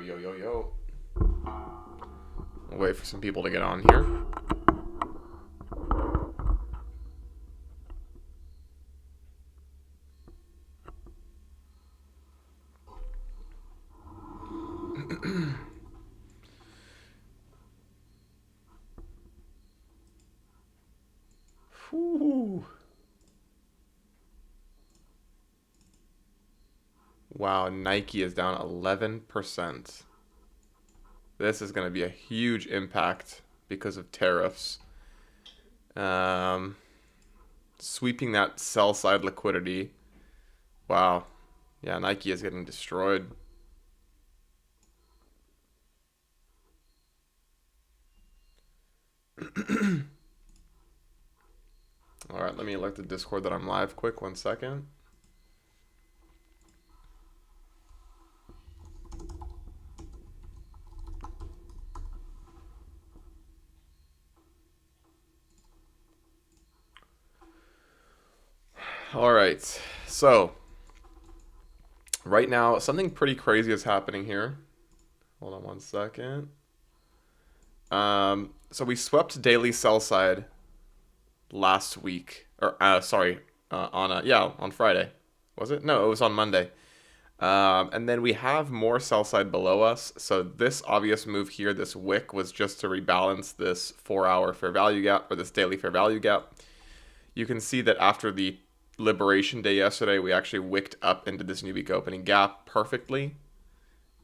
Yo. We'll wait for some people to get on here. Whew. Wow, Nike is down 11%. This is going to be a huge impact because of tariffs. Sweeping that sell side liquidity. Wow. Yeah, Nike is getting destroyed. All right, let me alert the Discord that I'm live quick. 1 second. All right, so right now something pretty crazy is happening here. Hold on 1 second. So we swept daily sell side last week, or on Friday, was it? No, it was on Monday. And then we have more sell side below us. So this obvious move here, this wick, was just to rebalance this 4-hour fair value gap, or this daily fair value gap. You can see that after the Liberation Day yesterday, we actually wicked up into this new week opening gap perfectly,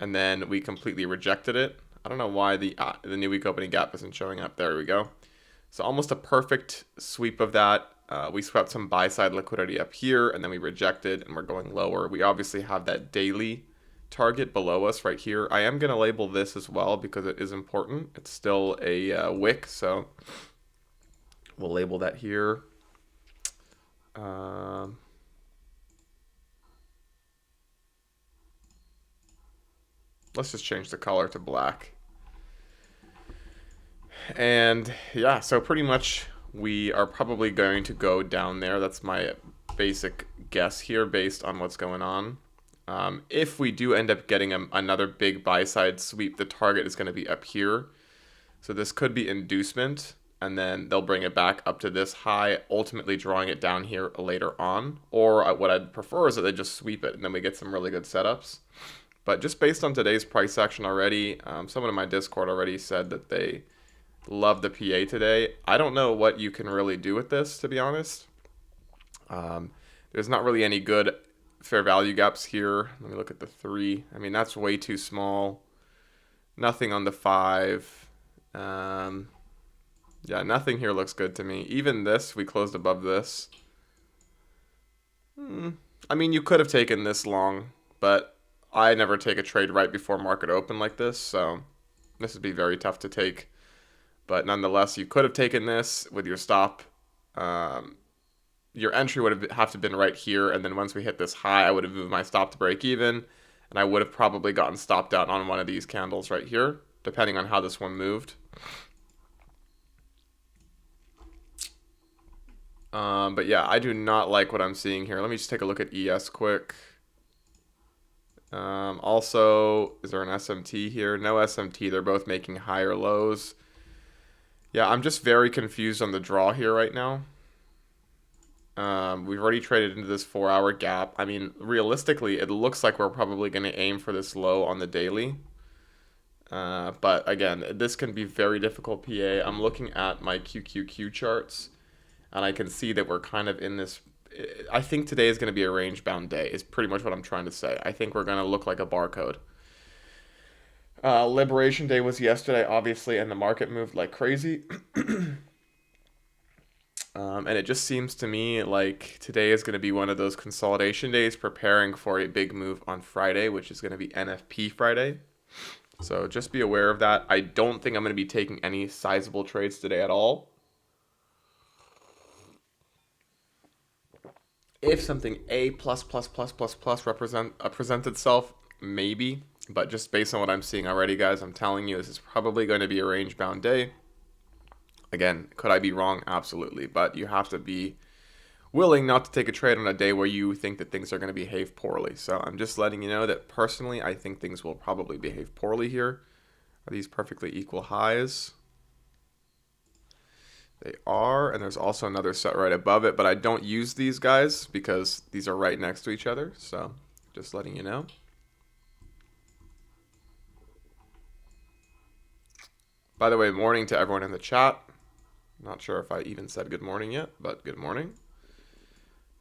and then we completely rejected it. I don't know why the new week opening gap isn't showing up. There we go. So almost a perfect sweep of that. We swept some buy side liquidity up here, and then we rejected, and we're going lower. We obviously have that daily target below us right here. I am going to label this as well because it is important. It's still a wick, so we'll label that here. Let's just change the color to black. And yeah, so pretty much we are probably going to go down there. That's my basic guess here based on what's going on. If we do end up getting another big buy side sweep, the target is going to be up here. So this could be inducement, and then they'll bring it back up to this high, ultimately drawing it down here later on. Or what I'd prefer is that they just sweep it, and then we get some really good setups. But just based on today's price action already, someone in my Discord already said that they love the PA today. I don't know what you can really do with this, to be honest. There's not really any good fair value gaps here. Let me look at the 3. I mean, that's way too small. Nothing on the 5. Yeah, nothing here looks good to me. Even this, we closed above this. I mean, you could have taken this long, but I never take a trade right before market open like this, so this would be very tough to take. But nonetheless, you could have taken this with your stop. Your entry would have to been right here, and then once we hit this high, I would have moved my stop to break even, and I would have probably gotten stopped out on one of these candles right here, depending on how this one moved. But yeah, I do not like what I'm seeing here. Let me just take a look at ES quick. Also, is there an SMT here? No SMT. They're both making higher lows. Yeah, I'm just very confused on the draw here right now. We've already traded into this 4-hour gap. I mean, realistically, it looks like we're probably going to aim for this low on the daily. But again, this can be very difficult PA. I'm looking at my QQQ charts, and I can see that we're kind of in this. I think today is going to be a range-bound day, is pretty much what I'm trying to say. I think we're going to look like a barcode. Liberation Day was yesterday, obviously, and the market moved like crazy. And it just seems to me like today is going to be one of those consolidation days preparing for a big move on Friday, which is going to be NFP Friday. So just be aware of that. I don't think I'm going to be taking any sizable trades today at all. If something A++++ presents itself, maybe. But just based on what I'm seeing already, guys, I'm telling you, this is probably going to be a range-bound day. Again, could I be wrong? Absolutely. But you have to be willing not to take a trade on a day where you think that things are going to behave poorly. So I'm just letting you know that personally, I think things will probably behave poorly here. Are these perfectly equal highs? They are, and there's also another set right above it, but I don't use these guys because these are right next to each other. So just letting you know. By the way, morning to everyone in the chat. Not sure if I even said good morning yet, but good morning.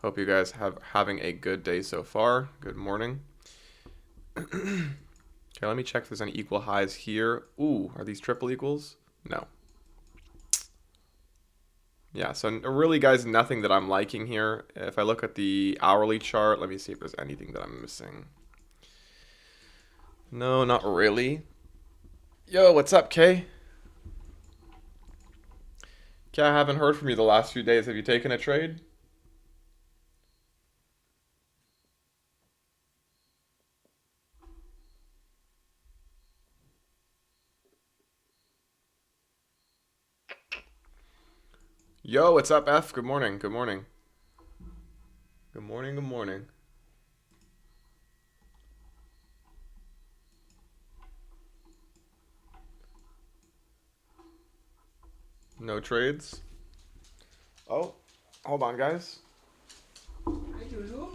Hope you guys having a good day so far. Good morning. Okay, let me check if there's any equal highs here. Ooh, are these triple equals? No. Yeah, so really, guys, nothing that I'm liking here. If I look at the hourly chart, let me see if there's anything that I'm missing. No, not really. Yo, what's up, Kay? Kay, I haven't heard from you the last few days. Have you taken a trade? Yo, what's up, F? Good morning. Good morning. Good morning. Good morning. No trades? Oh, hold on, guys. Hi, Lulu.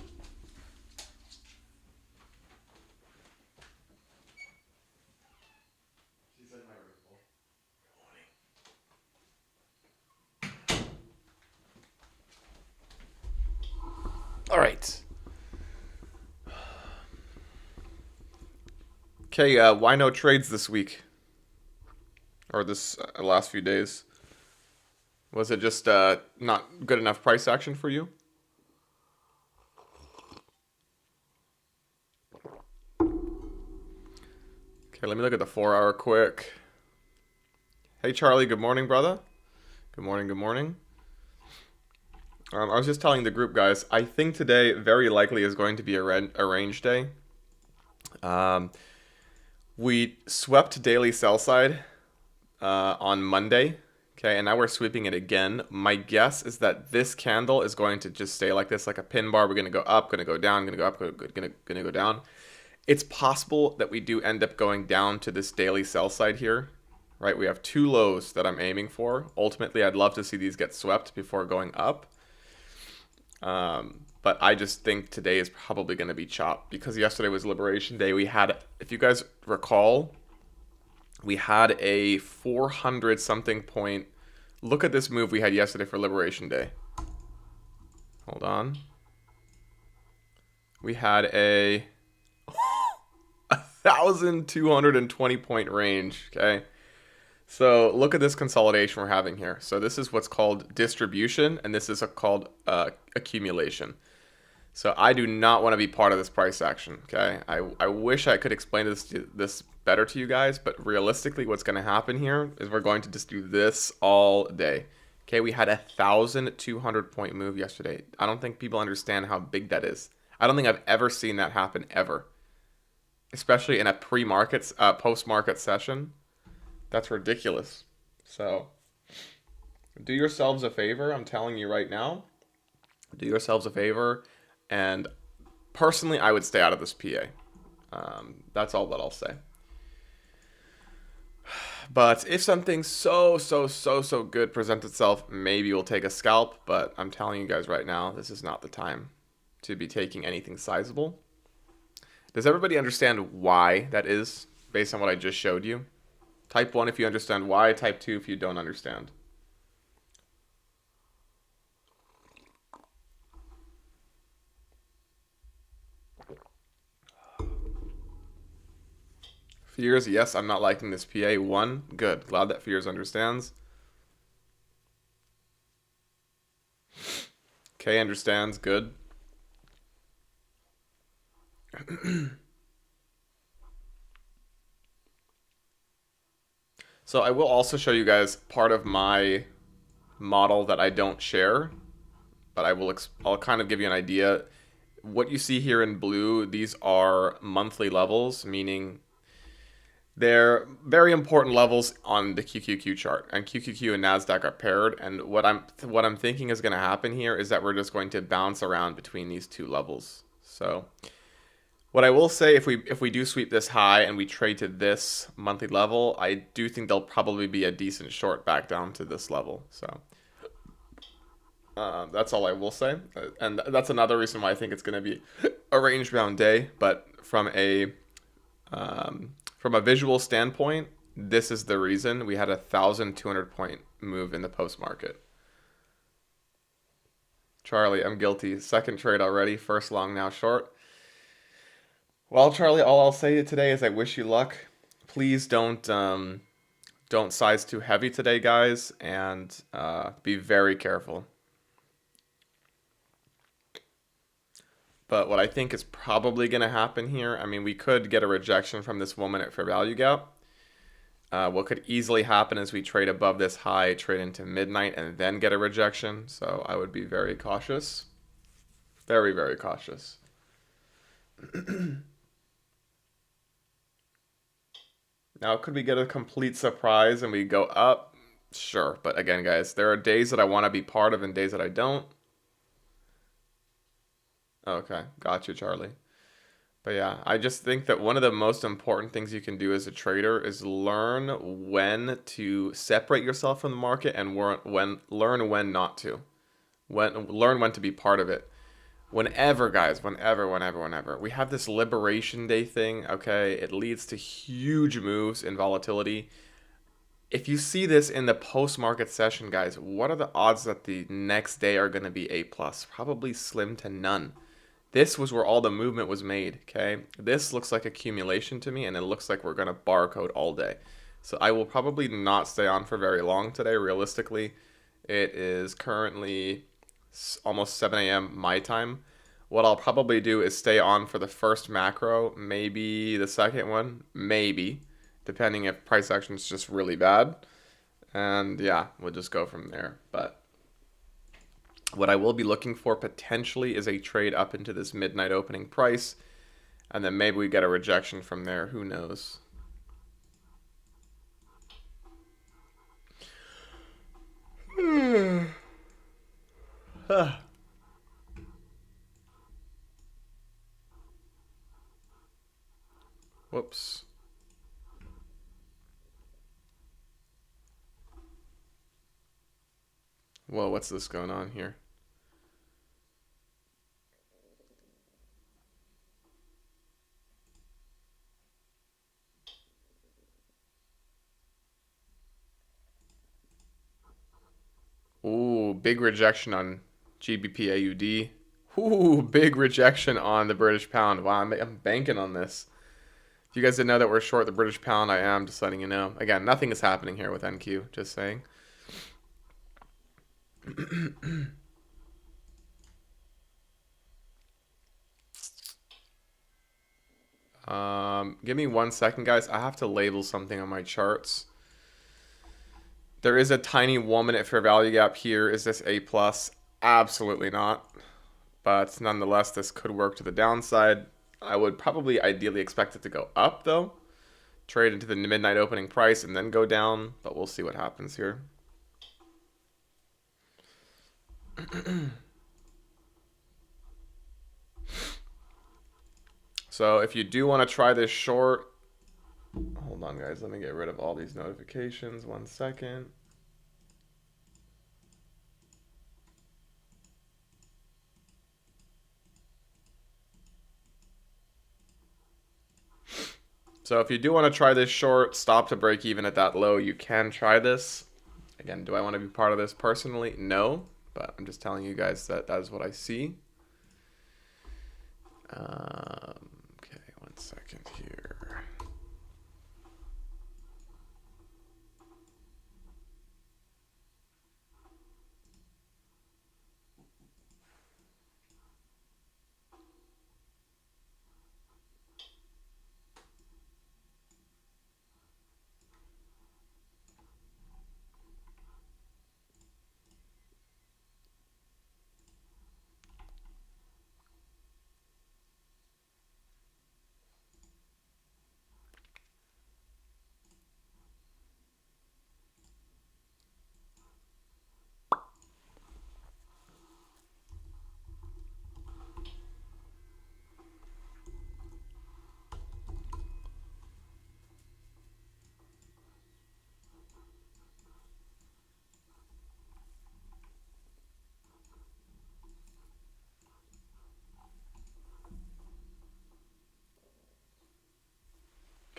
All right. Okay, why no trades this week? Or this last few days? Was it just not good enough price action for you? Okay, let me look at the 4-hour quick. Hey, Charlie, good morning, brother. Good morning, good morning. I was just telling the group, guys, I think today very likely is going to be a range day. We swept daily sell side on Monday. Okay, and now we're sweeping it again. My guess is that this candle is going to just stay like this, like a pin bar. We're going to go up, going to go down, going to go up, going to go down. It's possible that we do end up going down to this daily sell side here, right? We have two lows that I'm aiming for. Ultimately, I'd love to see these get swept before going up. But I just think today is probably going to be chopped because yesterday was Liberation Day. We had, if you guys recall, we had a 400 something point. Look at this move we had yesterday for Liberation Day. Hold on. We had a 1,220 point range, okay? So look at this consolidation we're having here. So this is what's called distribution, and this is called accumulation. So I do not want to be part of this price action, okay? I wish I could explain this better to you guys, but realistically what's going to happen here is we're going to just do this all day. Okay, we had a 1,200 point move yesterday. I don't think people understand how big that is. I don't think I've ever seen that happen ever. Especially in a pre-market, post-market session. That's ridiculous. So, do yourselves a favor. I'm telling you right now. Do yourselves a favor. And personally, I would stay out of this PA. That's all that I'll say. But if something so good presents itself, maybe we'll take a scalp. But I'm telling you guys right now, this is not the time to be taking anything sizable. Does everybody understand why that is, based on what I just showed you? Type 1 if you understand why, type 2 if you don't understand. Fears, yes, I'm not liking this PA. 1, good. Glad that Fears understands. K understands, good. So I will also show you guys part of my model that I don't share, but I'll kind of give you an idea. What you see here in blue, these are monthly levels, meaning They're very important levels on the QQQ chart, and QQQ and Nasdaq are paired. And what I'm thinking is going to happen here is that we're just going to bounce around between these two levels. So what I will say, if we do sweep this high and we trade to this monthly level, I do think there'll probably be a decent short back down to this level. So that's all I will say, and that's another reason why I think it's going to be a range bound day. But from a visual standpoint, this is the reason we had a 1,200 point move in the post market. Charlie, I'm guilty. Second trade already. First long, now short. Well, Charlie, all I'll say today is I wish you luck. Please don't size too heavy today, guys, and be very careful. But what I think is probably going to happen here, I mean, we could get a rejection from this woman at fair value gap. What could easily happen is we trade above this high, trade into midnight, and then get a rejection. So I would be very cautious. Very, very cautious. Now, could we get a complete surprise and we go up? Sure. But again, guys, there are days that I want to be part of and days that I don't. Okay, got you, Charlie. But yeah, I just think that one of the most important things you can do as a trader is learn when to separate yourself from the market and learn when not to. Learn when to be part of it. Whenever, guys, whenever. We have this Liberation Day thing, okay? It leads to huge moves in volatility. If you see this in the post-market session, guys, what are the odds that the next day are going to be A+? Probably slim to none. This was where all the movement was made, okay? This looks like accumulation to me, and it looks like we're going to barcode all day. So I will probably not stay on for very long today, realistically. It is currently almost 7 a.m. my time. What I'll probably do is stay on for the first macro, maybe the second one, maybe, depending if price action is just really bad. And yeah, we'll just go from there. But what I will be looking for potentially is a trade up into this midnight opening price, and then maybe we get a rejection from there. Who knows? Whoops. Whoa, what's this going on here? Ooh, big rejection on GBP AUD. Ooh, big rejection on the British pound. Wow, I'm banking on this. If you guys didn't know that we're short the British pound, I am, just letting you know. Again, nothing is happening here with NQ, just saying. Give me 1 second, guys. I have to label something on my charts. There is a tiny 1 minute fair value gap here. Is this A+? Absolutely not. But nonetheless, this could work to the downside. I would probably ideally expect it to go up, though. Trade into the midnight opening price and then go down. But we'll see what happens here. So if you do want to try this short, hold on, guys. Let me get rid of all these notifications. 1 second. So if you do want to try this short, stop to break even at that low, you can try this. Again, do I want to be part of this personally? No, but I'm just telling you guys that that is what I see. Okay, 1 second here.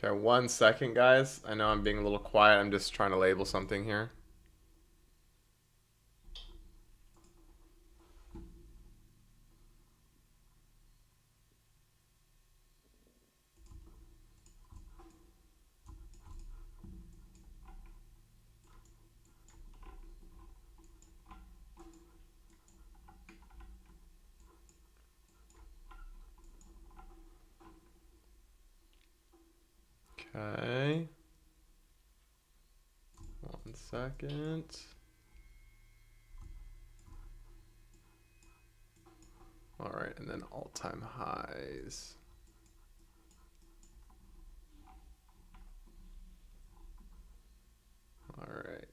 Okay, 1 second, guys. I know I'm being a little quiet. I'm just trying to label something here. Okay. 1 second. All right, and then all-time highs. All right.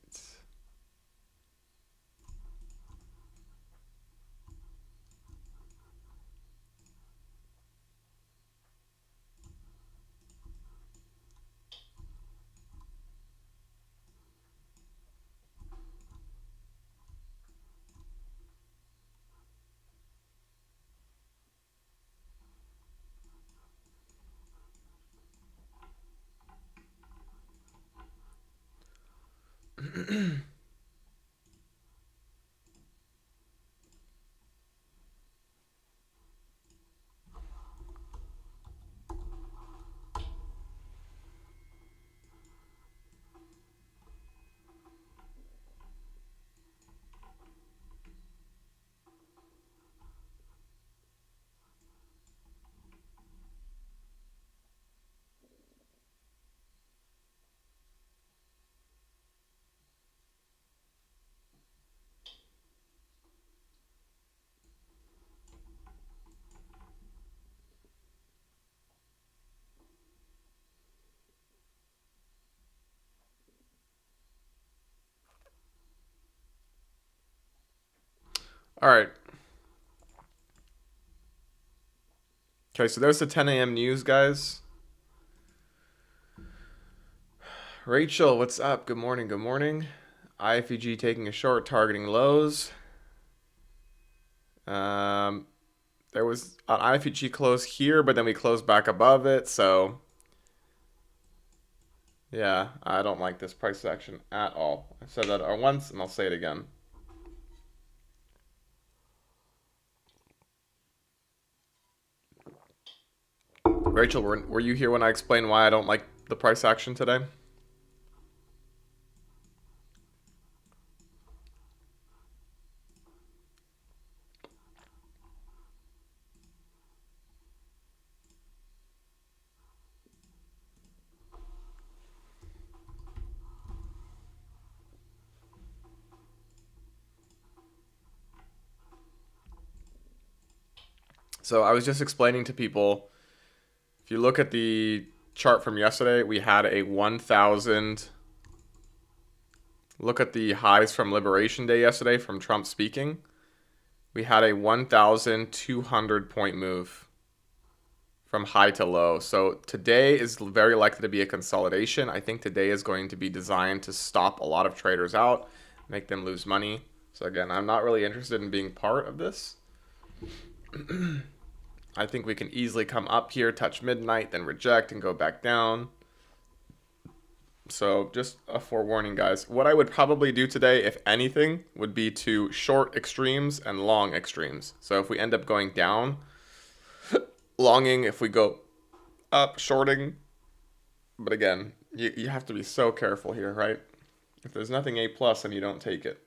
All right. Okay, so there's the 10 a.m. news, guys. Rachel, what's up? Good morning. Good morning. IFEG taking a short, targeting lows. Um, there was an IFEG close here, but then we closed back above it. So, yeah, I don't like this price action at all. I said that once, and I'll say it again. Rachel, were you here when I explained why I don't like the price action today? So I was just explaining to people, if you look at the chart from yesterday, we had a 1,000. Look at the highs from Liberation Day yesterday from Trump speaking. We had a 1,200 point move from high to low. So today is very likely to be a consolidation. I think today is going to be designed to stop a lot of traders out, make them lose money. So again, I'm not really interested in being part of this. I think we can easily come up here, touch midnight, then reject and go back down. So just a forewarning, guys. What I would probably do today, if anything, would be to short extremes and long extremes. So if we end up going down, longing. If we go up, shorting. But again, you have to be so careful here, right? If there's nothing A plus, then you don't take it.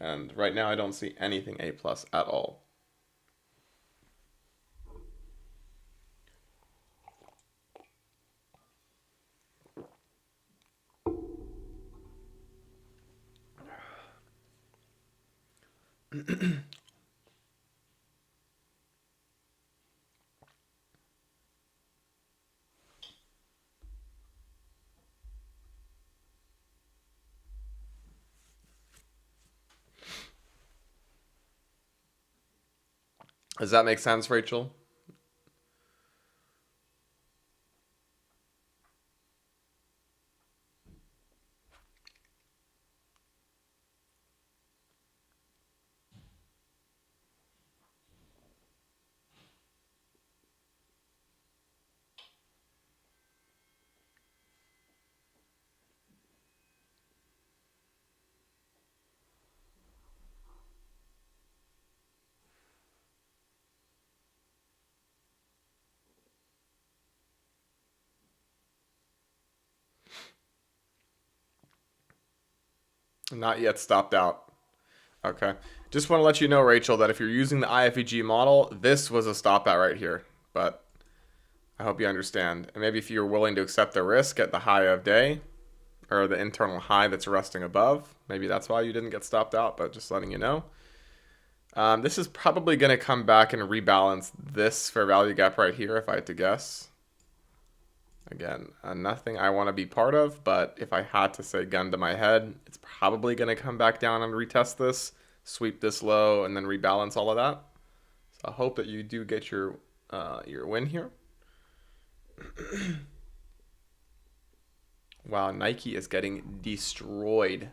And right now, I don't see anything A plus at all. Does that make sense, Rachel? Not yet stopped out. Okay. Just want to let you know, Rachel, that if you're using the IFEG model, this was a stop out right here. But I hope you understand. And maybe if you're willing to accept the risk at the high of day, or the internal high that's resting above, maybe that's why you didn't get stopped out, but just letting you know. This is probably going to come back and rebalance this fair value gap right here, if I had to guess. Again, nothing I want to be part of, but if I had to say gun to my head, it's probably going to come back down and retest this, sweep this low, and then rebalance all of that. So I hope that you do get your win here. Wow, Nike is getting destroyed.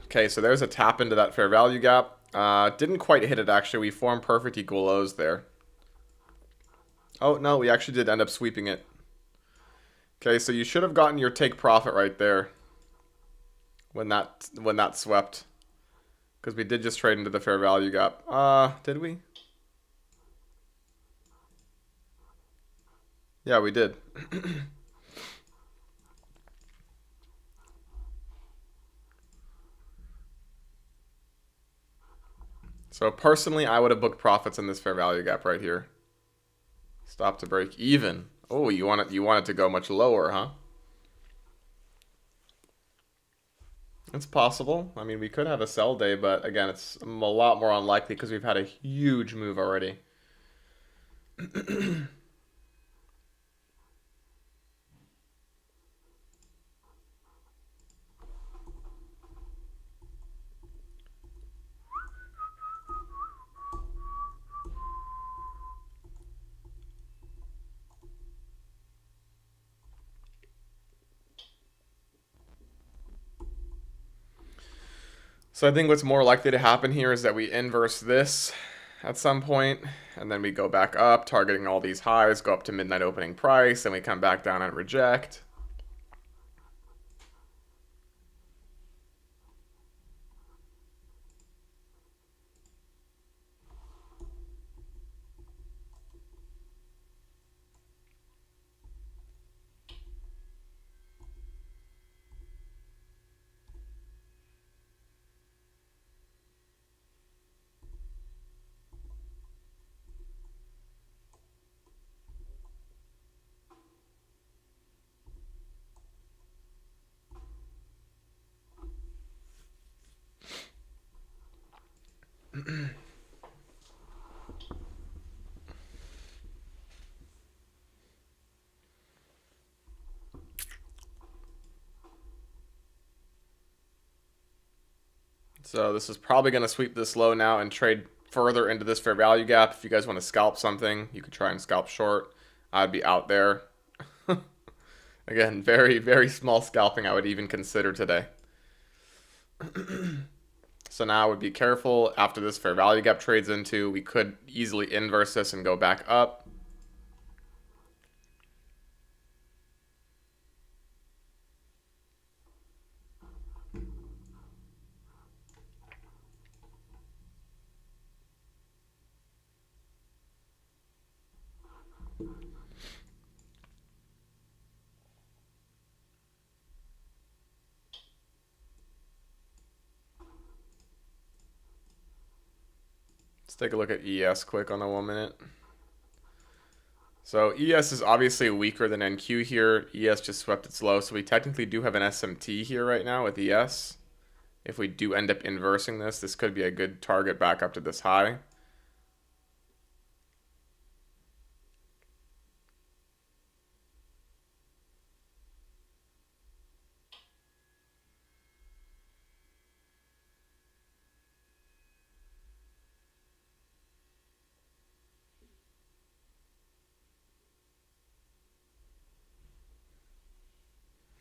Okay, so there's a tap into that fair value gap. Didn't quite hit it, actually. We formed perfect equal lows there. Oh, no, we actually did end up sweeping it. Okay, so you should have gotten your take profit right there when that swept. Because we did just trade into the fair value gap. Did we? Yeah, we did. So personally, I would have booked profits in this fair value gap right here. Stop to break even. Oh, you want it to go much lower, huh? It's possible. I mean, we could have a sell day, but again, it's a lot more unlikely because we've had a huge move already. So I think what's more likely to happen here is that we inverse this at some point, and then we go back up, targeting all these highs, go up to midnight opening price, and we come back down and reject. So this is probably going to sweep this low now and trade further into this fair value gap. If you guys want to scalp something, you could try and scalp short. I'd be out there. Again, very, very small scalping I would even consider today. So now I would be careful after this fair value gap trades into. We could easily inverse this and go back up. Let's take a look at ES quick on the 1 minute. So ES is obviously weaker than NQ here. ES just swept its low, so we technically do have an SMT here right now with ES. If we do end up inversing this, this could be a good target back up to this high.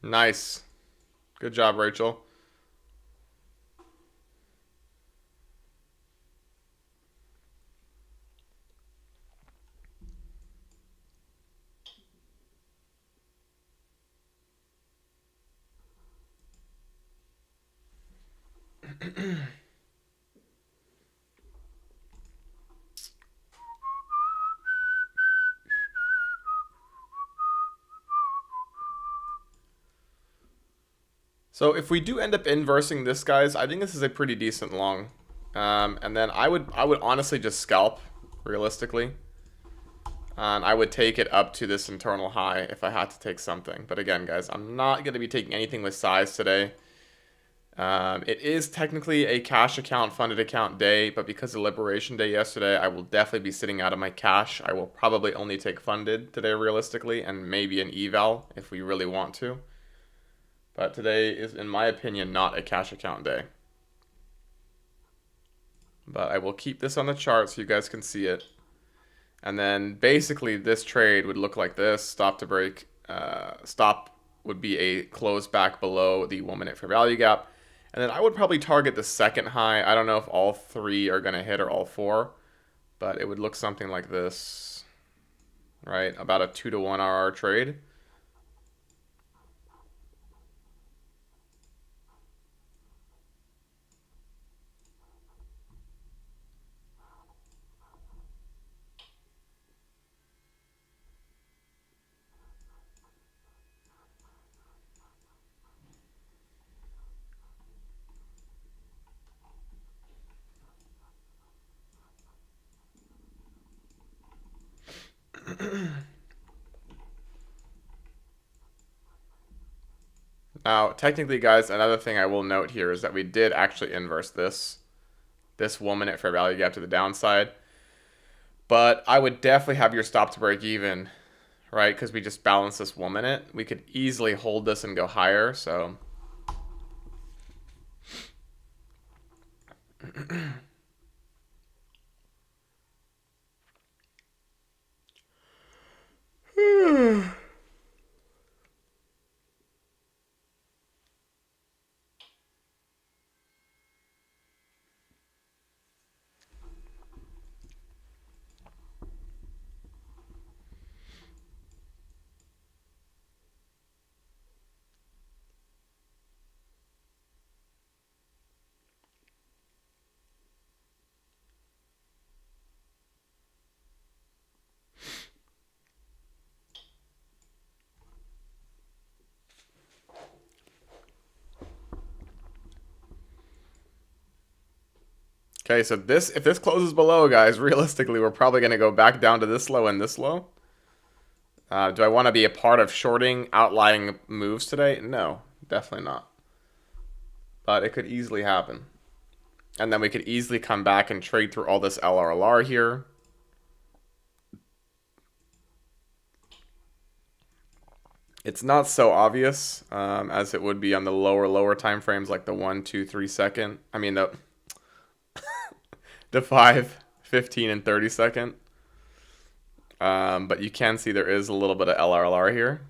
Nice. Good job, Rachel. So if we do end up inversing this, guys, I think this is a pretty decent long. And then I would honestly just scalp, realistically. And I would take it up to this internal high if I had to take something. But again, guys, I'm not going to be taking anything with size today. It is technically a cash account, funded account day, but because of Liberation Day yesterday, I will definitely be sitting out of my cash. I will probably only take funded today, realistically, and maybe an eval if we really want to. But today is, in my opinion, not a cash account day. But I will keep this on the chart so you guys can see it. And then basically this trade would look like this. Stop to break. Stop would be a close back below the 1 minute fair value gap. And then I would probably target the second high. I don't know if all three are going to hit or all four. But it would look something like this. Right? About a 2-to-1 RR trade. Now, technically, guys, another thing I will note here is that we did actually inverse this 1 minute fair value gap to the downside. But I would definitely have your stop to break even, right? Because we just balanced this 1 minute. We could easily hold this and go higher, so. Okay, so if this closes below, guys, realistically, we're probably going to go back down to this low and this low. Do I want to be a part of shorting outlying moves today? No, definitely not. But it could easily happen. And then we could easily come back and trade through all this LRLR here. It's not so obvious as it would be on the lower time frames, like the 1, 2, 3 second. I mean, the 5, 15, and 30 second. But you can see there is a little bit of LRLR here.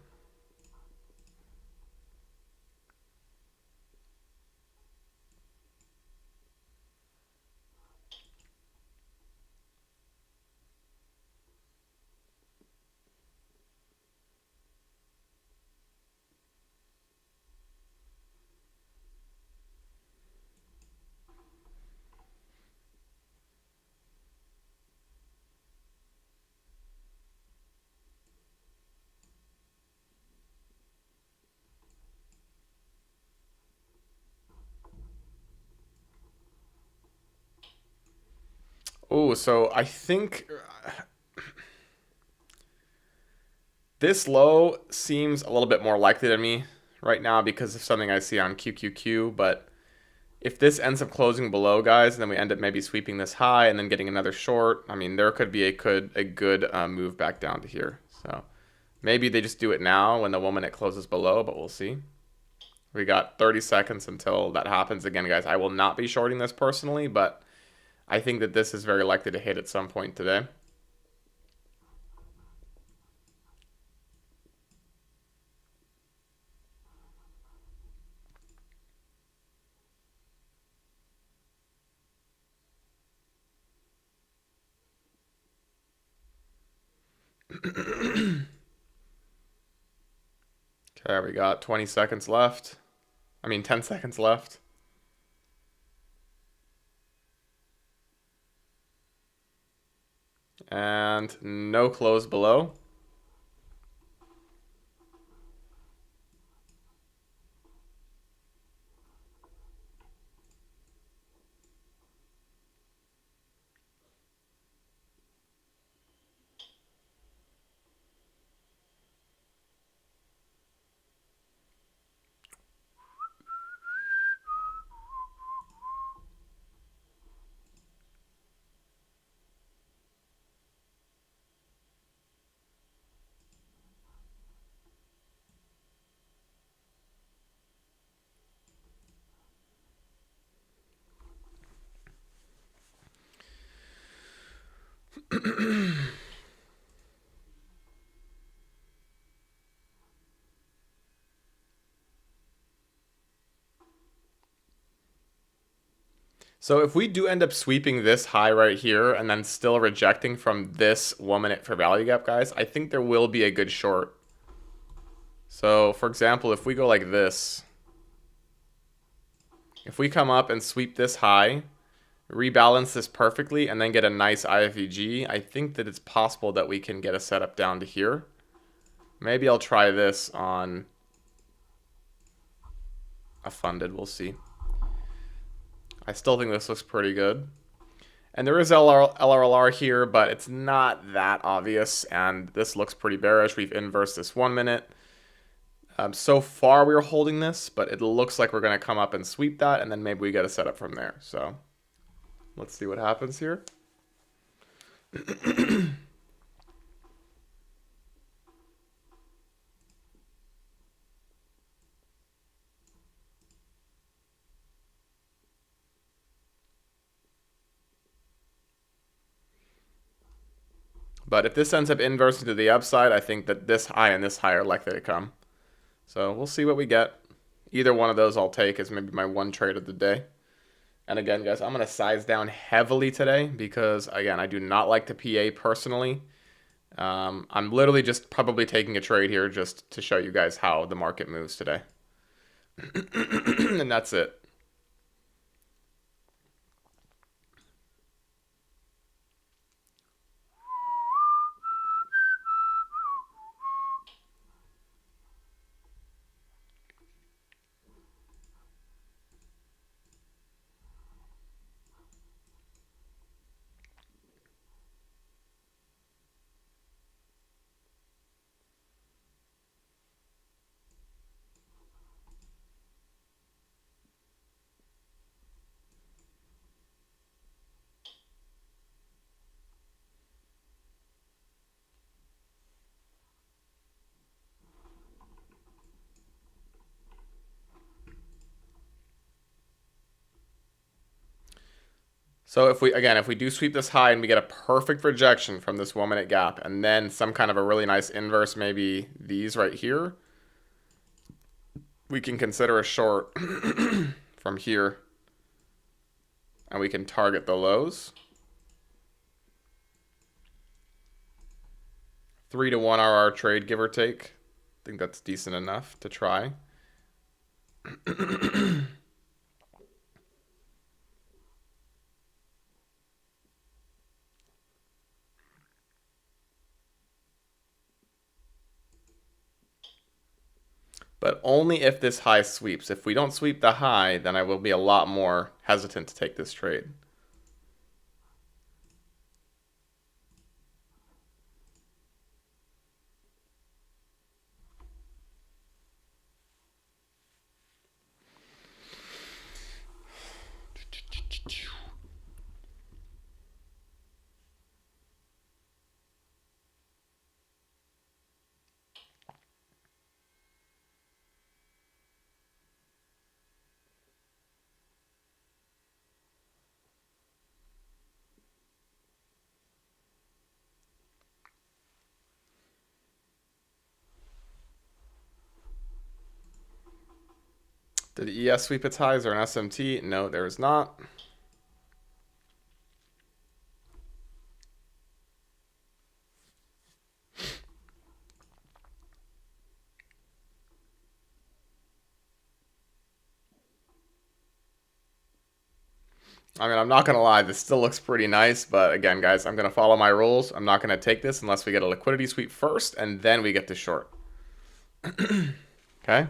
Oh, so I think this low seems a little bit more likely to me right now because of something I see on QQQ, but if this ends up closing below, guys, and then we end up maybe sweeping this high and then getting another short, I mean, there could be a good move back down to here. So maybe they just do it now when the 1 minute closes below, but we'll see. We got 30 seconds until that happens again, guys. I will not be shorting this personally, but I think that this is very likely to hit at some point today. Okay, we got 20 seconds left. I mean, 10 seconds left. And no close below. So if we do end up sweeping this high right here and then still rejecting from this 1 minute for value gap, guys, I think there will be a good short. So for example, if we go like this, if we come up and sweep this high, rebalance this perfectly, and then get a nice IFVG, I think that it's possible that we can get a setup down to here. Maybe I'll try this on a funded, we'll see. I still think this looks pretty good. And there is LRLR here, but it's not that obvious, and this looks pretty bearish. We've inversed this 1 minute. So far we're holding this, but it looks like we're going to come up and sweep that, and then maybe we get a setup from there. So let's see what happens here. But if this ends up inversing to the upside, I think that this high and this high are likely to come. So we'll see what we get. Either one of those I'll take as maybe my one trade of the day. And again, guys, I'm going to size down heavily today because, again, I do not like the PA personally. I'm literally just probably taking a trade here just to show you guys how the market moves today. And that's it. So if we do sweep this high and we get a perfect rejection from this 1 minute gap and then some kind of a really nice inverse, maybe these right here, we can consider a short from here and we can target the lows. 3 to 1 RR trade, give or take. I think that's decent enough to try. But only if this high sweeps. If we don't sweep the high, then I will be a lot more hesitant to take this trade. Did ES sweep its highs or an SMT? No, there is not. I mean, I'm not going to lie, this still looks pretty nice, but again, guys, I'm going to follow my rules. I'm not going to take this unless we get a liquidity sweep first, and then we get to short. Okay?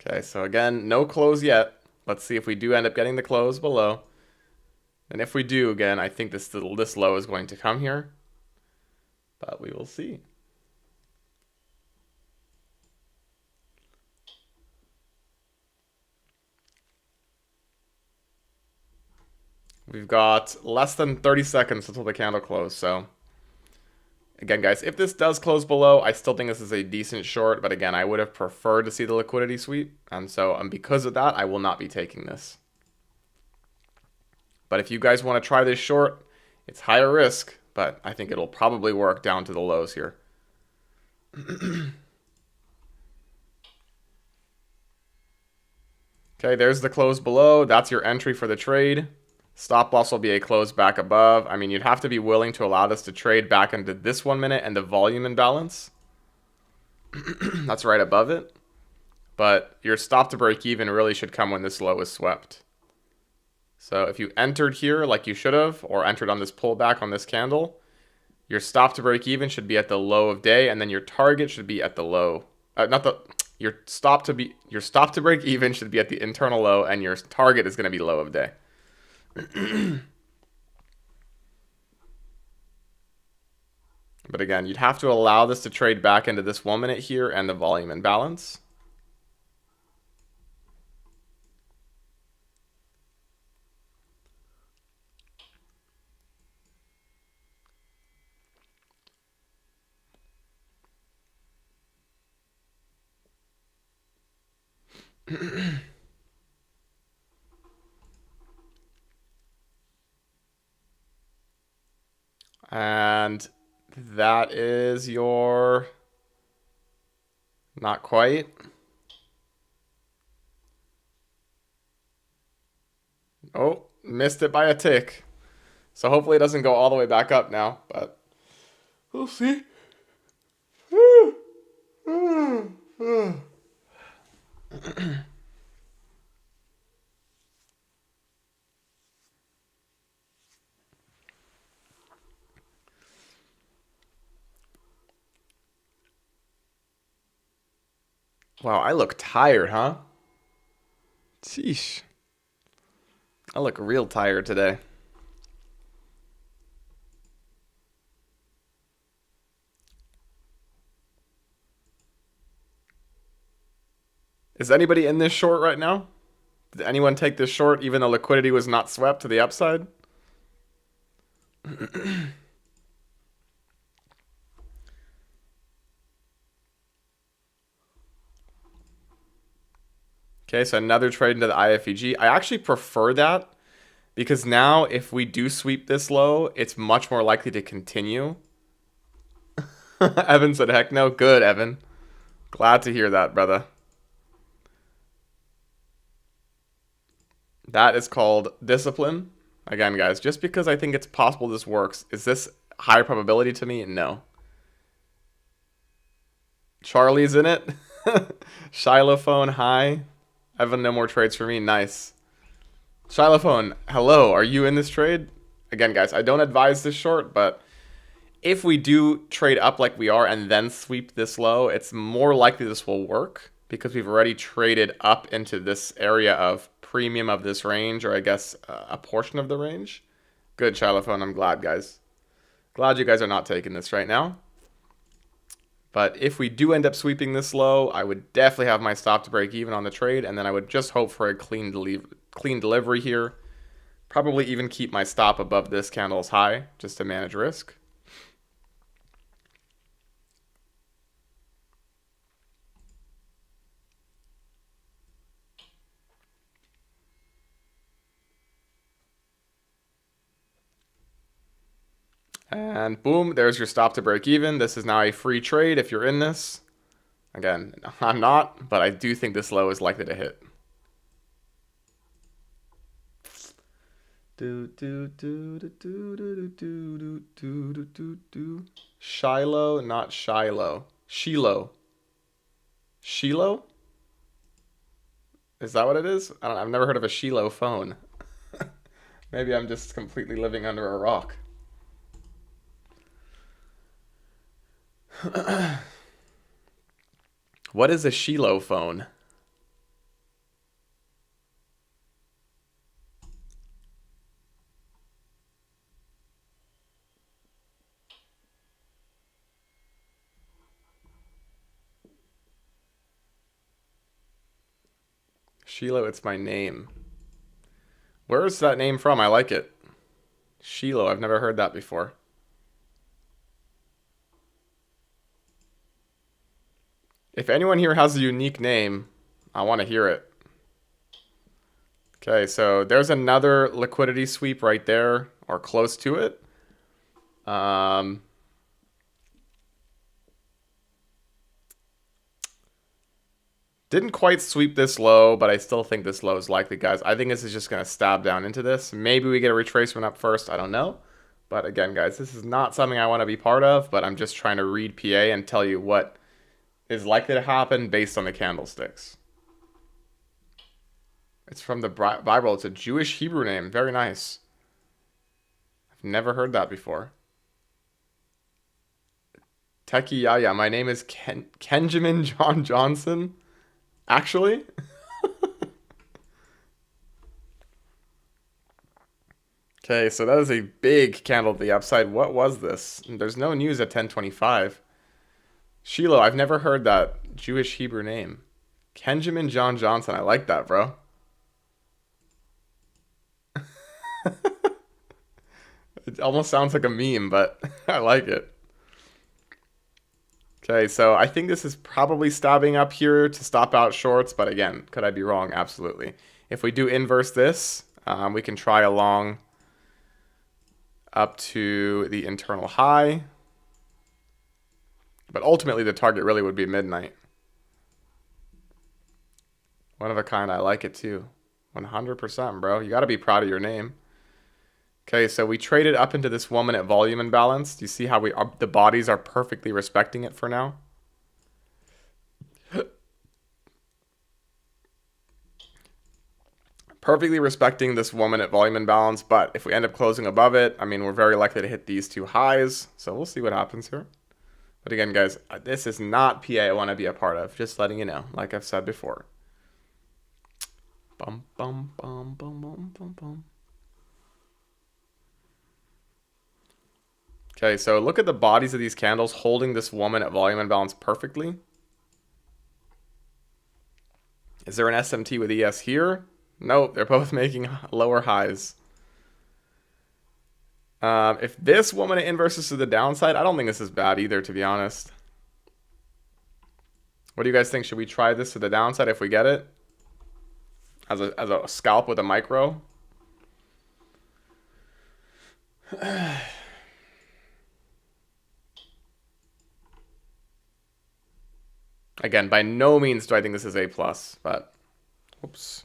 Okay, so again, no close yet. Let's see if we do end up getting the close below. And if we do, again, I think this low is going to come here. But we will see. We've got less than 30 seconds until the candle close, so... Again, guys, if this does close below, I still think this is a decent short, but again, I would have preferred to see the liquidity sweep, and so because of that, I will not be taking this. But if you guys want to try this short, it's higher risk, but I think it'll probably work down to the lows here. Okay, there's the close below. That's your entry for the trade. Stop loss will be a close back above. I mean, you'd have to be willing to allow this to trade back into this 1 minute and the volume imbalance. That's right above it. But your stop to break even really should come when this low is swept. So if you entered here like you should have, or entered on this pullback on this candle, your stop to break even should be at the low of day, and then your target should be at the low. Your stop to break even should be at the internal low, and your target is going to be low of day. But again, you'd have to allow this to trade back into this 1 minute here and the volume imbalance. And that is your... Not quite. Oh, missed it by a tick. So hopefully it doesn't go all the way back up now, but we'll see. Wow, I look tired, huh? Sheesh. I look real tired today. Is anybody in this short right now? Did anyone take this short even though liquidity was not swept to the upside? Okay, so another trade into the IFEG. I actually prefer that because now if we do sweep this low, it's much more likely to continue. Evan said, heck no. Good, Evan. Glad to hear that, brother. That is called discipline. Again, guys, just because I think it's possible this works, is this higher probability to me? No. Charlie's in it. Shilophone, hi. Evan, no more trades for me. Nice. Shilophone, hello. Are you in this trade? Again, guys, I don't advise this short, but if we do trade up like we are and then sweep this low, it's more likely this will work because we've already traded up into this area of premium of this range, or I guess a portion of the range. Good, Shilophone. I'm glad, guys. Glad you guys are not taking this right now. But if we do end up sweeping this low, I would definitely have my stop to break even on the trade, and then I would just hope for a clean delivery here. Probably even keep my stop above this candle's high, just to manage risk. And boom, there's your stop to break even. This is now a free trade if you're in this. Again, I'm not, but I do think this low is likely to hit. Do do do do do do do do do do do do. Shiloh, not Shiloh. Shiloh. Shiloh? Is that what it is? I've never heard of a Shiloh phone. Maybe I'm just completely living under a rock. What is a Shiloh phone? Shiloh, it's my name. Where is that name from? I like it. Shiloh, I've never heard that before. If anyone here has a unique name, I want to hear it. Okay, so there's another liquidity sweep right there, or close to it. Didn't quite sweep this low, but I still think this low is likely, guys. I think this is just going to stab down into this. Maybe we get a retracement up first. I don't know. But again, guys, this is not something I want to be part of, but I'm just trying to read PA and tell you what is likely to happen based on the candlesticks. It's from the Bible. It's a Jewish Hebrew name. Very nice. I've never heard that before. Teki Yaya. My name is Kenjamin John Johnson. Actually? Okay, so that is a big candle to the upside. What was this? There's no news at 10:25. Shiloh, I've never heard that Jewish Hebrew name. Kenjamin John Johnson. I like that, bro. It almost sounds like a meme, but I like it. Okay, so I think this is probably stabbing up here to stop out shorts, but again, could I be wrong? Absolutely. If we do inverse this, we can try along up to the internal high. But ultimately, the target really would be midnight. One of a kind, I like it too. 100%, bro. You got to be proud of your name. Okay, so we traded up into this 1 minute volume imbalance. Do you see how the bodies are perfectly respecting it for now? Perfectly respecting this 1 minute volume imbalance, but if we end up closing above it, I mean, we're very likely to hit these two highs. So we'll see what happens here. But again, guys, this is not PA I want to be a part of. Just letting you know, like I've said before. Bum, bum, bum, bum, bum, bum, bum. Okay, so look at the bodies of these candles holding this 1 minute volume imbalance perfectly. Is there an SMT with ES here? Nope, they're both making lower highs. If this 1 minute inverses to the downside, I don't think this is bad either, to be honest. What do you guys think? Should we try this to the downside if we get it? As a scalp with a micro? Again, by no means do I think this is A+, but oops.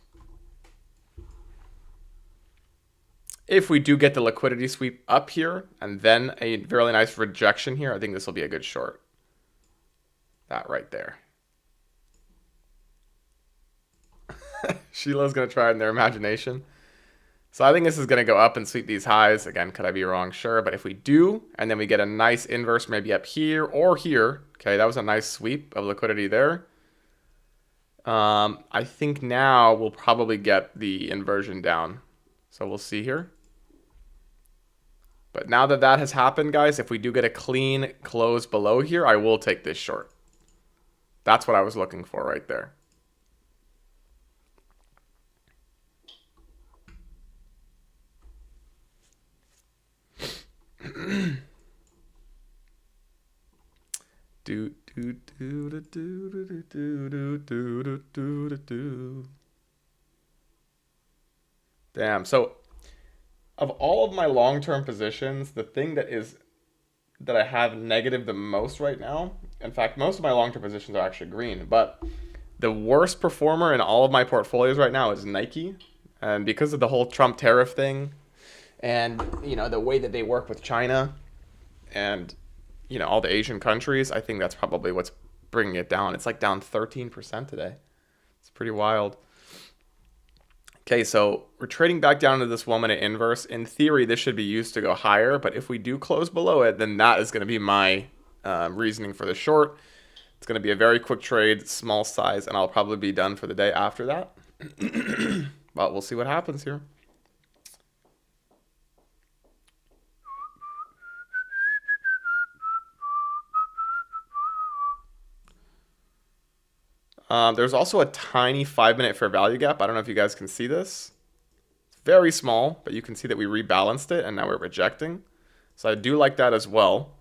If we do get the liquidity sweep up here and then a really nice rejection here, I think this will be a good short. That right there. Sheila's going to try it in their imagination. So I think this is going to go up and sweep these highs. Again, could I be wrong? Sure. But if we do, and then we get a nice inverse maybe up here or here. Okay, that was a nice sweep of liquidity there. I think now we'll probably get the inversion down. So we'll see here. But now that that has happened, guys, if we do get a clean close below here, I will take this short. That's what I was looking for right there. Damn. So of all of my long-term positions, the thing that I have negative the most right now, in fact, most of my long-term positions are actually green, but the worst performer in all of my portfolios right now is Nike. And because of the whole Trump tariff thing, And, you know, the way that they work with China and, you know, all the Asian countries, I think that's probably what's bringing it down. It's like down 13% today. It's pretty wild. Okay, so we're trading back down to this 1 minute inverse. In theory, this should be used to go higher, but if we do close below it, then that is going to be my reasoning for the short. It's going to be a very quick trade, small size, and I'll probably be done for the day after that. But we'll see what happens here. There's also a tiny 5-minute fair value gap. I don't know if you guys can see this. It's very small, but you can see that we rebalanced it and now we're rejecting. So I do like that as well.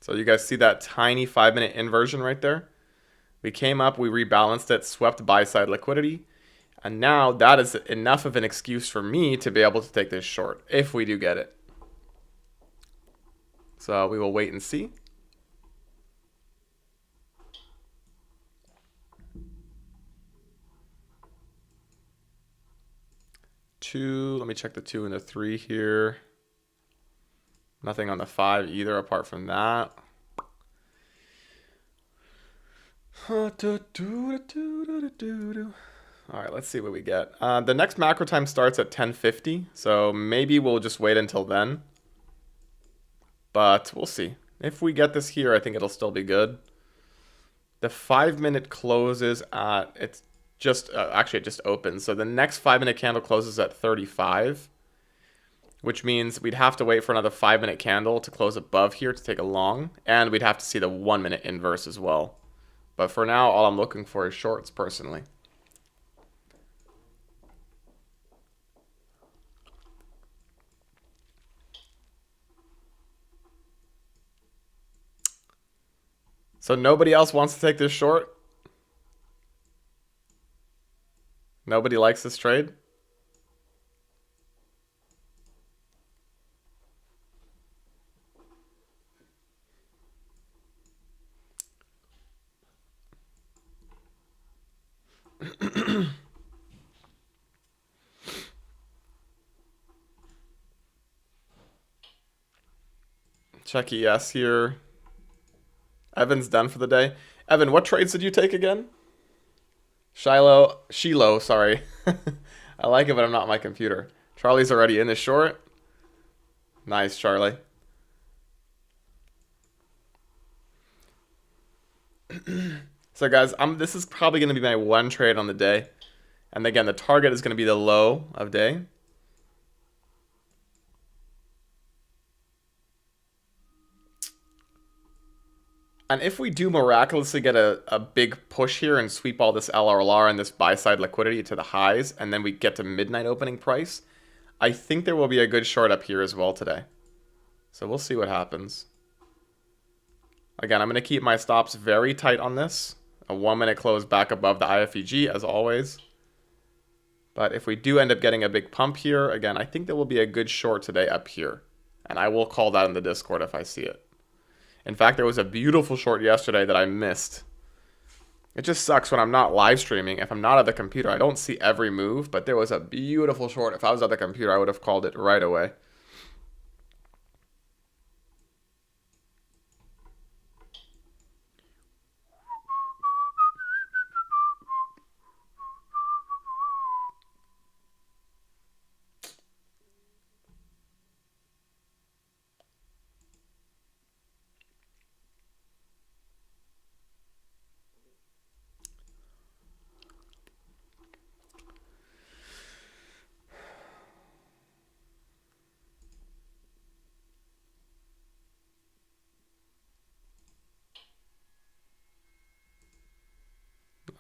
So you guys see that tiny 5-minute inversion right there? We came up, we rebalanced it, swept buy side liquidity. And now that is enough of an excuse for me to be able to take this short, if we do get it. So we will wait and see. Two, let me check the 2 and the 3 here. Nothing on the 5 either apart from that. All right, let's see what we get. The next macro time starts at 10:50, so maybe we'll just wait until then. But we'll see. If we get this here, I think it'll still be good. The 5-minute closes at, it's just, actually it just opens. So the next 5-minute candle closes at 35, which means we'd have to wait for another 5-minute candle to close above here to take a long, and we'd have to see the 1-minute inverse as well. But for now, all I'm looking for is shorts personally. So nobody else wants to take this short? Nobody likes this trade? Check ES here. Evan's done for the day. Evan, what trades did you take again? Shiloh, sorry. I like it, but I'm not on my computer. Charlie's already in the short. Nice, Charlie. So guys, this is probably going to be my one trade on the day. And again, the target is going to be the low of day. And if we do miraculously get a big push here and sweep all this LRLR and this buy-side liquidity to the highs, and then we get to midnight opening price, I think there will be a good short up here as well today. So we'll see what happens. Again, I'm going to keep my stops very tight on this. A 1-minute close back above the IFEG as always. But if we do end up getting a big pump here, again, I think there will be a good short today up here. And I will call that in the Discord if I see it. In fact, there was a beautiful short yesterday that I missed. It just sucks when I'm not live streaming. If I'm not at the computer, I don't see every move, but there was a beautiful short. If I was at the computer, I would have called it right away.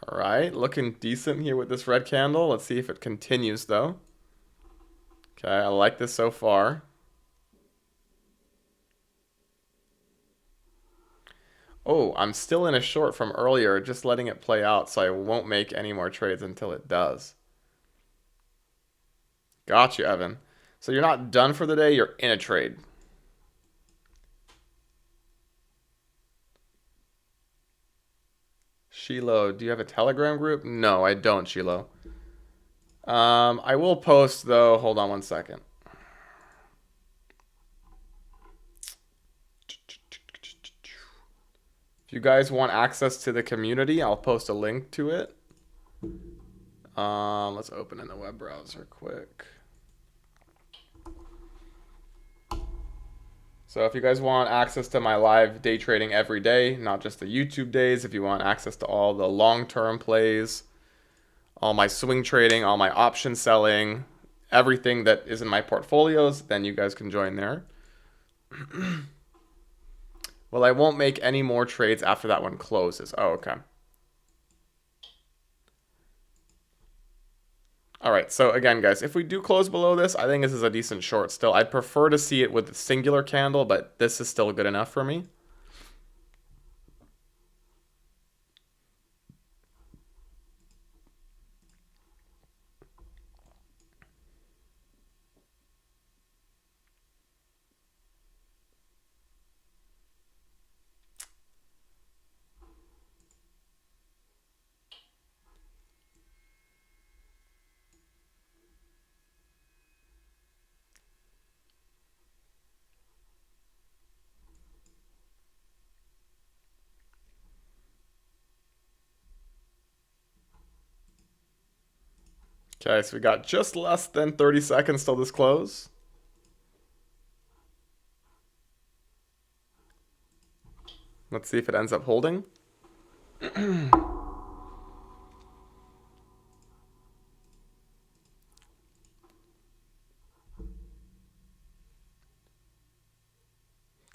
All right, looking decent here with this red candle. Let's see if it continues though. Okay, I like this so far. Oh, I'm still in a short from earlier, just letting it play out, so I won't make any more trades until it does. Got you, Evan. So you're not done for the day, you're in a trade. Shiloh, do you have a Telegram group? No, I don't, Shiloh. I will post, though. Hold on one second. If you guys want access to the community, I'll post a link to it. Let's open in the web browser quick. So if you guys want access to my live day trading every day, not just the YouTube days, if you want access to all the long-term plays, all my swing trading, all my option selling, everything that is in my portfolios, then you guys can join there. Well, I won't make any more trades after that one closes. Oh, okay. All right, so again, guys, if we do close below this, I think this is a decent short still. I'd prefer to see it with a singular candle, but this is still good enough for me. Okay, so we got just less than 30 seconds till this close. Let's see if it ends up holding.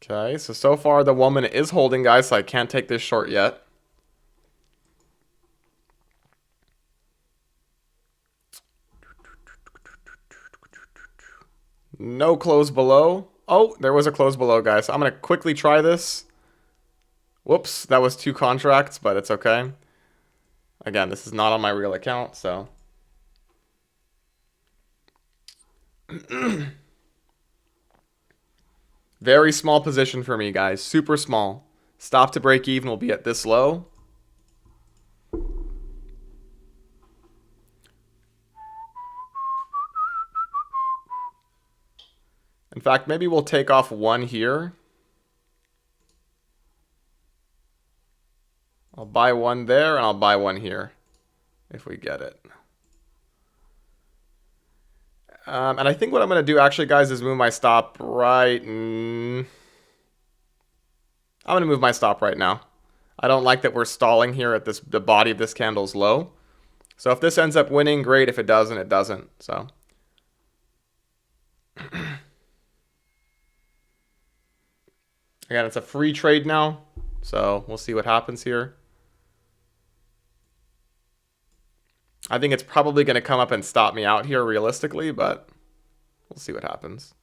Okay, so far the 1 minute is holding, guys, so I can't take this short yet. No close below. Oh, there was a close below, guys. So I'm going to quickly try this. Whoops, that was 2 contracts, but it's okay. Again, this is not on my real account, so. Very small position for me, guys. Super small. Stop to break even will be at this low. In fact, maybe we'll take off 1 here. I'll buy 1 there, and I'll buy 1 here, if we get it. And I think what I'm going to do, actually, guys, is move my stop right... I'm going to move my stop right now. I don't like that we're stalling here at the body of this candle's low. So if this ends up winning, great. If it doesn't, it doesn't. So... Again, it's a free trade now, so we'll see what happens here. I think it's probably going to come up and stop me out here realistically, but we'll see what happens.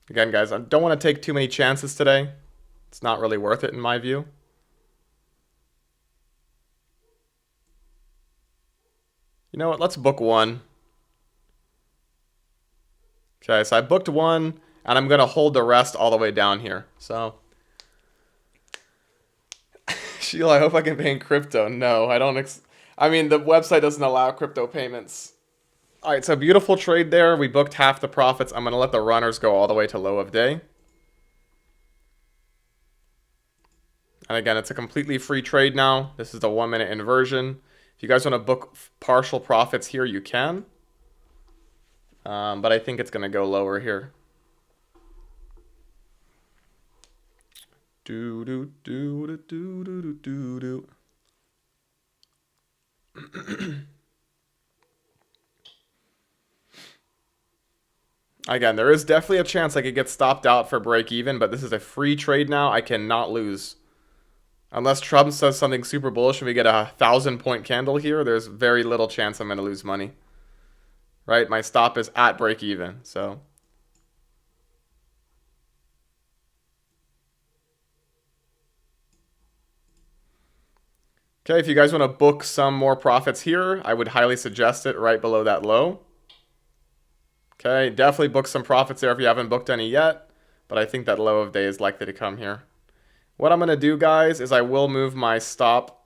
Again, guys, I don't want to take too many chances today. It's not really worth it in my view. You know what? Let's book 1. Okay, so I booked 1, and I'm going to hold the rest all the way down here. So, Sheila, I hope I can pay in crypto. No, I don't. I mean, the website doesn't allow crypto payments. All right, so beautiful trade there. We booked half the profits. I'm going to let the runners go all the way to low of day. And again, it's a completely free trade now. This is the 1 minute inversion. If you guys want to book partial profits here, you can. But I think it's going to go lower here. Do do do do do do do do. Again, there is definitely a chance I could get stopped out for break even, but this is a free trade now. I cannot lose. Unless Trump says something super bullish and we get a 1,000-point candle here, there's very little chance I'm going to lose money. Right? My stop is at break even, so. Okay, if you guys want to book some more profits here, I would highly suggest it right below that low. Okay, definitely book some profits there if you haven't booked any yet. But I think that low of day is likely to come here. What I'm going to do, guys, is I will move my stop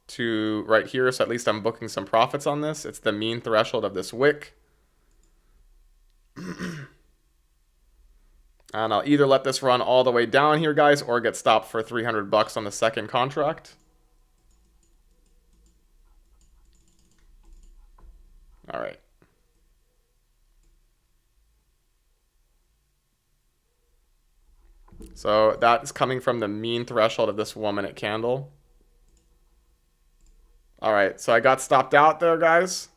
to right here. So at least I'm booking some profits on this. It's the mean threshold of this wick. And I'll either let this run all the way down here, guys, or get stopped for 300 bucks on the second contract. All right. So that is coming from the mean threshold of this 1 minute candle. All right, so I got stopped out there, guys,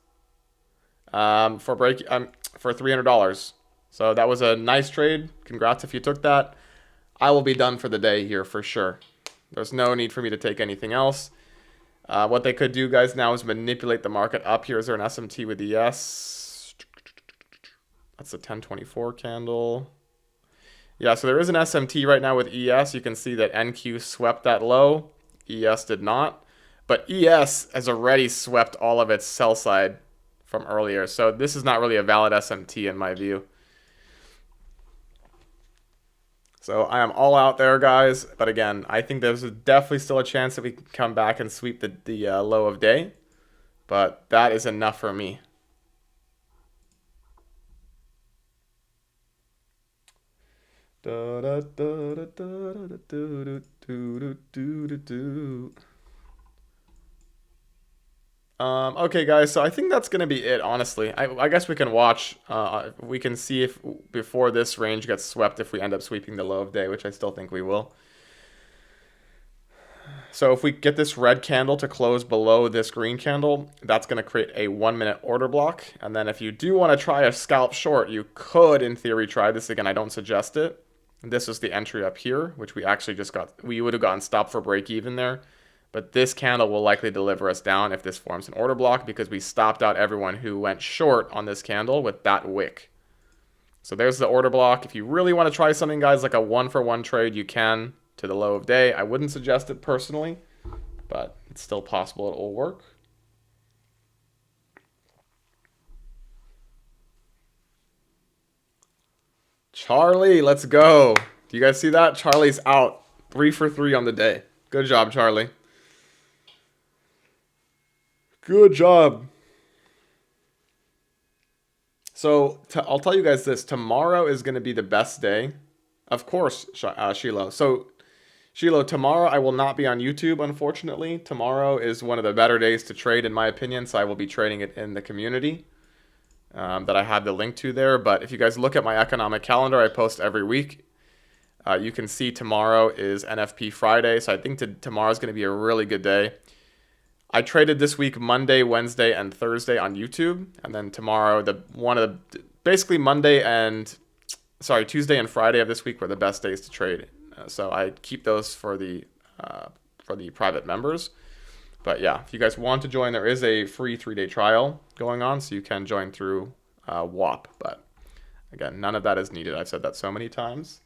for $300. So that was a nice trade. Congrats if you took that. I will be done for the day here for sure. There's no need for me to take anything else. What they could do, guys, now is manipulate the market up here. Is there an SMT with ES? That's a 1024 candle. Yeah, so there is an SMT right now with ES. You can see that NQ swept that low. ES did not. But ES has already swept all of its sell side from earlier. So this is not really a valid SMT in my view. So I am all out there, guys. But again, I think there's definitely still a chance that we can come back and sweep the low of day. But that is enough for me. Okay, guys, so I think that's going to be it, honestly. I guess we can watch. We can see if before this range gets swept, if we end up sweeping the low of day, which I still think we will. So if we get this red candle to close below this green candle, that's going to create a 1 minute order block. And then if you do want to try a scalp short, you could, in theory, try this. Again, I don't suggest it. This is the entry up here, which we actually just got. We would have gotten stopped for break even there. But this candle will likely deliver us down if this forms an order block because we stopped out everyone who went short on this candle with that wick. So there's the order block. If you really want to try something, guys, like a 1-for-1 trade, you can to the low of day. I wouldn't suggest it personally, but it's still possible it will work. Charlie, let's go. Do you guys see that? Charlie's out. 3 for 3 on the day. Good job, Charlie. Good job. So I'll tell you guys this. Tomorrow is going to be the best day. Of course, Shiloh. So, Shiloh, tomorrow I will not be on YouTube, unfortunately. Tomorrow is one of the better days to trade, in my opinion. So I will be trading it in the community that I have the link to there. But if you guys look at my economic calendar, I post every week. You can see tomorrow is NFP Friday. So I think tomorrow is going to be a really good day. I traded this week Monday, Wednesday, and Thursday on YouTube, and then tomorrow basically Tuesday and Friday of this week were the best days to trade. So I keep those for the private members. But yeah, if you guys want to join, there is a free 3-day trial going on, so you can join through WAP. But again, none of that is needed. I've said that so many times.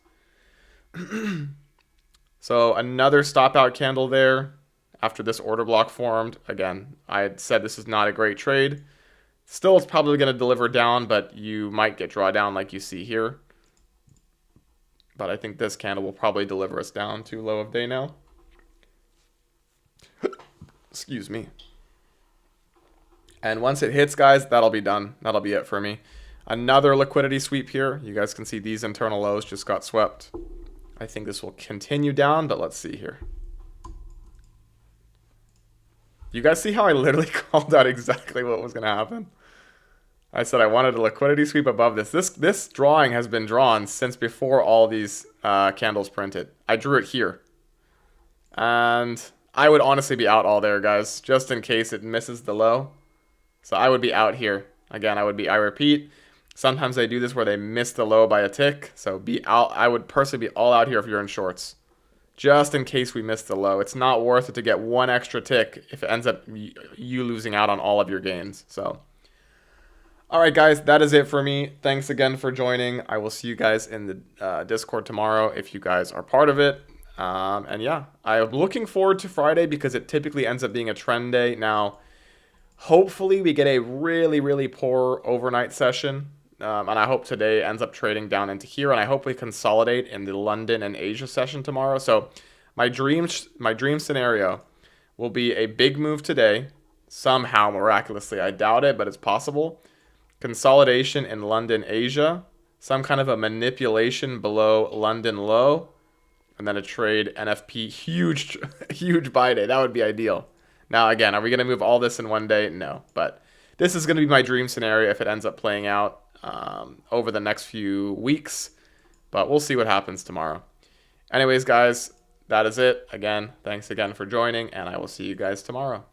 So another stop out candle there. After this order block formed, again, I had said this is not a great trade. Still, it's probably going to deliver down, but you might get drawdown like you see here. But I think this candle will probably deliver us down to low of day now. Excuse me. And once it hits, guys, that'll be done. That'll be it for me. Another liquidity sweep here. You guys can see these internal lows just got swept. I think this will continue down, but let's see here. You guys see how I literally called out exactly what was going to happen? I said I wanted a liquidity sweep above this. This drawing has been drawn since before all these candles printed. I drew it here. And I would honestly be out all there, guys, just in case it misses the low. So I would be out here. Again, I repeat, sometimes they do this where they miss the low by a tick. So be out. I would personally be all out here if you're in shorts. Just in case we miss the low. It's not worth it to get one extra tick if it ends up you losing out on all of your gains. So, all right, guys, that is it for me. Thanks again for joining. I will see you guys in the Discord tomorrow if you guys are part of it. And yeah, I'm looking forward to Friday because it typically ends up being a trend day. Now, hopefully we get a really, really poor overnight session. and I hope today ends up trading down into here, and I hope we consolidate in the London and Asia session tomorrow. So my dream scenario will be a big move today, somehow miraculously. I doubt it, but it's possible. Consolidation in London, Asia, some kind of a manipulation below London low, and then a trade NFP, huge, huge buy day. That would be ideal. Now, again, are we going to move all this in one day? No, but this is going to be my dream scenario if it ends up playing out over the next few weeks, but we'll see what happens tomorrow. Anyways, guys, that is it. Again, thanks again for joining, and I will see you guys tomorrow.